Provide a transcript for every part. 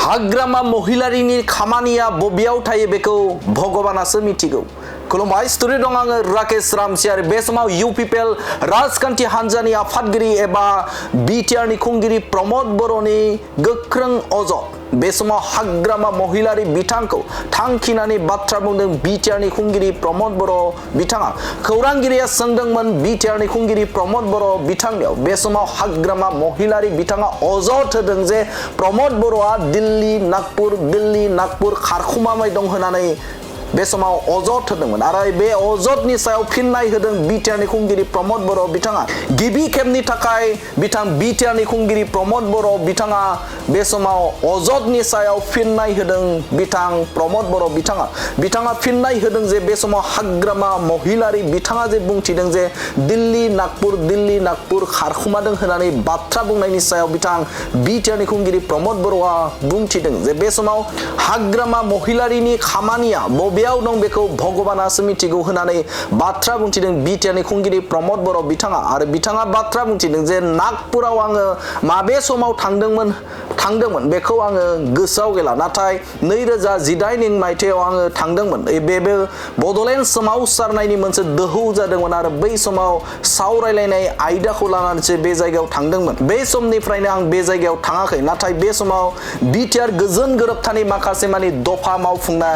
हाग्रामा महिलारिनि खामानिया बबेयाव थायो बेखौ भगबानासो मिथिगौ। खुलुमबाय, स्टुडिअ दं आङो राकेश रामसियारि। बे समाव इउपिपिएल राजखान्थि हान्जानि आफादगिरि एबा बिटिआरनि खुंगिरि प्रमद बर'नि गोख्रों अजद। बे समाव हाग्रामा महिलारि बिथांखौ थांखिनानै बाथ्रा बुंदों बिटिआरनि खुंगिरि प्रमद बर' बिथाङा। खौरांगिरिया सोंदोंमोन बिटिआरनि खुंगिरि प्रमद बर' बिथांनियाव। बे समाव हाग्रामा महिलारि बिथाङा अजद होदों जे प्रमद बर'आ दिल्ली नागपुर खारखुमाबाय दं होननानै बे समाव अजद होदोंमोन आरो बे अजदनि सायाव फिननाय होदों बिटिआरनि खुंगिरि प्रमद बर' बिथाङा। गिबि खेबनि थाखाय बिथां बिटिआरनि खुंगिरि प्रमद बर' बिथाङा बे समाव अजदनि सायाव फिननाय होदों बिथां प्रमद बर' बिथाङा फिननाय होदों जे बे समाव हाग्रामा महिलारि बिथाङा जे बुंथिदों जे दिल्ली नागपुर खारखुमादों होननानै बाथ्रा बुंनायनि सायाव बिथां बिटिआरनि खुंगिरि प्रमद बर'आ बुंथिदों जे बे समाव हाग्रामा महिलारिनि खामानिया बबेयाव दं बेखौ भगबानासो मिथिगौ होननानै बाथ्रा बुंथिदों बिटिआरनि खुंगिरि प्रमद बर' बिथाङा। आरो बिथाङा बाथ्रा बुंथिदों जे नागपुराव आङो माबे समाव थांदोंमोन बेखौ आङो गोसोआव गैला, नाथाय 2018 मायथाइयाव आङो थांदोंमोन। बेबो बड'लेण्ड सोमावसारनायनि मोनसे दोहौ जादोंमोन आरो बै समाव सावरायलायनाय आयदाखौ लानानैसो बे जायगायाव थांदोंमोन। बे समनिफ्रायनो आं बे जायगायाव थाङाखै, नाथाय बे समाव बिटिआर गोजोन गोरोबथानि माखासे मानि दफा मावफुंना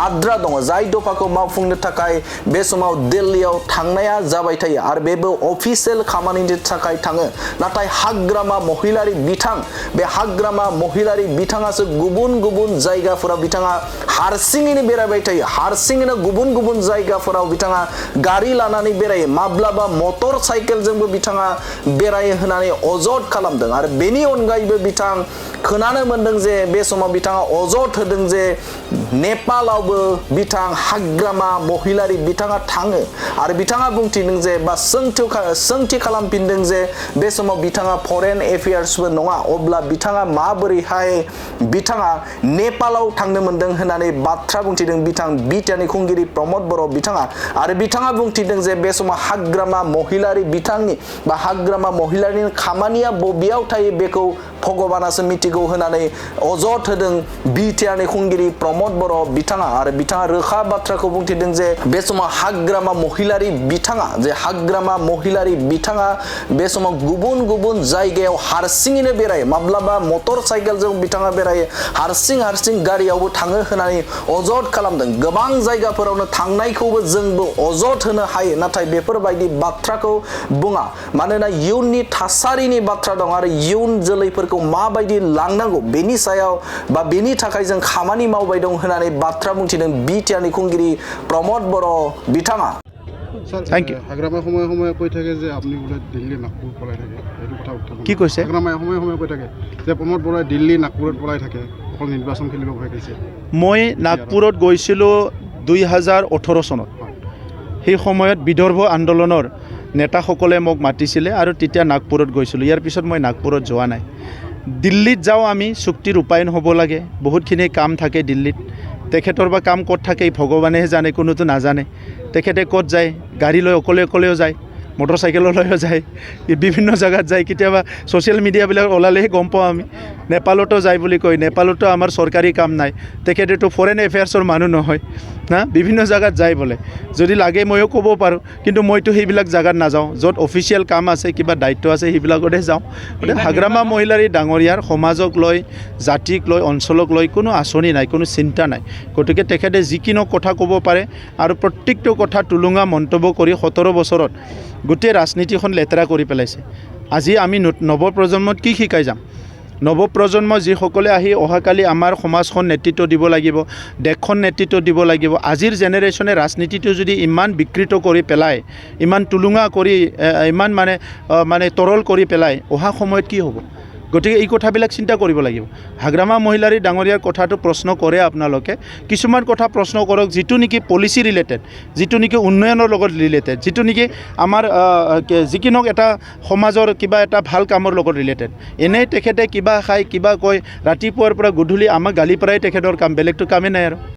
आद्रा दङ, जाय दफाखौ मावफुंनो थाखाय बे समाव दिल्लीयाव थांनाया जाबाय थायो आरो बेबो अफिसियेल खामानिनि थाखाय थाङो। नाथाय हाग्रामा महिलारि बिथां, बे हाग्रामा महिलारि बिथाङासो गुबुन जायगाफोराव बिथाङा हारसिङैनो बेरायबाय थायो। हारसिङैनो गुबुन जायगाफोराव बिथाङा गारि लानानै बेरायो, माब्लाबा मटर साइकेलजोंबो बिथाङा बेरायो होननानै अजद खालामदों। आरो बेनि अनगायैबो बिथां खोनानो मोनदों जे बे समाव बिथाङा अजद होदों जे नेपालावबो बिथां हाग्रामा महिलारि बिथाङा थाङो आरो बिथाङा बुंथिदों जे बा सोंथि खालामफिनदों जे बे समाव बिथाङा फरेन एफेयार्सबो नङा, अब्ला बिथाङा माबोरैहाय बिथाङा नेपालाव थांनो मोनदों होननानै बाथ्रा बुंथिदों बिथां बिटिआरनि खुंगिरि प्रमद बर' बिथाङा। आरो बिथाङा बुंथिदों जे बे समाव हाग्रामा महिलारि बिथांनि बा हाग्रामा महिलारिनि खामानिया बबेयाव थायो बेखौ भगबानासो मिथिगौ होननानै अजद होदों बिटिआरनि खुंगिरि प्रमद बर' बिथाङा। आरो बिथाङा रोखा बाथ्राखौ बुंथिदों जे बे समाव हाग्रामा महिलारि बिथाङा बे समाव गुबुन जायगायाव हारसिङैनो बेरायो, माब्लाबा मटर साइकेलजों बिथाङा बेरायो, हारसिं गारियावबो थाङो होननानै अजद खालामदों। गोबां जायगाफोरावनो थांनायखौबो जोंबो अजद होनो हायो, नाथाय बेफोरबायदि बाथ्राखौ बुङा, मानोना इयुननि थासारिनि बाथ्रा दं आरो इयुन जोलैफोरखौ माबायदि लांनांगौ बेनि सायाव बा बेनि थाखाय जों खामानि मावबाय दं होननानै बाथ्रा बुंथिदों बिटिआरनि खुंगिरि प्रमद बर' बिथाङा। Thank you. हाग्रामा সময়ে কৈ থাকে যে আপনি বোলে দিল্লী নাগপুৰ পলাই থাকে, এইটো কথা উত্থাপন কি কৈছে? হাগ্ৰামাই সময়ে কৈ থাকে যে প্ৰমোদ বৰাই দিল্লী নাগপুৰত পলাই থাকে, অকল নিৰ্বাচন খেলিব ভয় খাইছে। মই নাগপুৰত গৈছিলোঁ 2018 চনত। সেই সময়ত বিদৰ্ভ আন্দোলনৰ নেতাসকলে মোক মাতিছিলে আৰু তেতিয়া নাগপুৰত গৈছিলোঁ। ইয়াৰ পিছত মই নাগপুৰত যোৱা নাই। দিল্লীত যাওঁ আমি, চুক্তি ৰূপায়ণ হ'ব লাগে, বহুতখিনি কাম থাকে দিল্লীত। তেখেতৰ বা কাম ক'ত থাকে ভগৱানেহে জানে, কোনোতো নাজানে। তেখেতে ক'ত যায়, গাড়ী লৈ অকলেও যায়, মটৰ চাইকেললৈও যায়, বিভিন্ন জেগাত যায়। কেতিয়াবা ছ'চিয়েল মিডিয়াবিলাক ওলালেহে গম পাওঁ আমি। নেপালতো যায় বুলি কয়, নেপালতো আমাৰ চৰকাৰী কাম নাই, তেখেতেতো ফৰেন এফেয়াৰ্ছৰ মানুহ নহয় না, বিভিন্ন জেগাত যায় বোলে। যদি লাগে ময়ো ক'ব পাৰোঁ, কিন্তু মইতো সেইবিলাক জেগাত নাযাওঁ। য'ত অফিচিয়েল কাম আছে, কিবা দায়িত্ব আছে, সেইবিলাকতহে যাওঁ। গতিকে হাগ্ৰামা মহিলাৰী ডাঙৰীয়াৰ সমাজক লৈ, জাতিক লৈ, অঞ্চলক লৈ কোনো আঁচনি নাই, কোনো চিন্তা নাই। গতিকে তেখেতে যিকোনো কথা ক'ব পাৰে আৰু প্ৰত্যেকটো কথা টুলুঙা মন্তব্য কৰি 17 বছৰত গোটেই ৰাজনীতিখন লেতেৰা কৰি পেলাইছে। আজি আমি নৱপ্ৰজন্মত কি শিকাই যাম? নৱপ্ৰজন্ম যিসকলে আহি অহাকালি আমাৰ সমাজখন নেতৃত্ব দিব লাগিব, দেশখন নেতৃত্ব দিব লাগিব। আজিৰ জেনেৰেশ্যনে ৰাজনীতিটো যদি ইমান বিকৃত কৰি পেলায়, ইমান টুলুঙা কৰি, ইমান মানে তৰল কৰি পেলায়, অহা সময়ত কি হ'ব? গতিকে এই কথাবিলাক চিন্তা কৰিব লাগিব। হাগ্ৰামা মহিলাৰী ডাঙৰীয়াৰ কথাটো প্ৰশ্ন কৰে আপোনালোকে, কিছুমান কথা প্ৰশ্ন কৰক যিটো নেকি পলিচি ৰিলেটেড, যিটো নেকি উন্নয়নৰ লগত ৰিলেটেড, যিটো নেকি আমাৰ যিকোনো এটা সমাজৰ কিবা এটা ভাল কামৰ লগত ৰিলেটেড। এনেই তেখেতে কিবা খায়, কিবা কয়, ৰাতিপুৱাৰ পৰা গধূলি আমাক গালি পৰাই তেখেতৰ কাম, বেলেগটো কামেই নাই আৰু।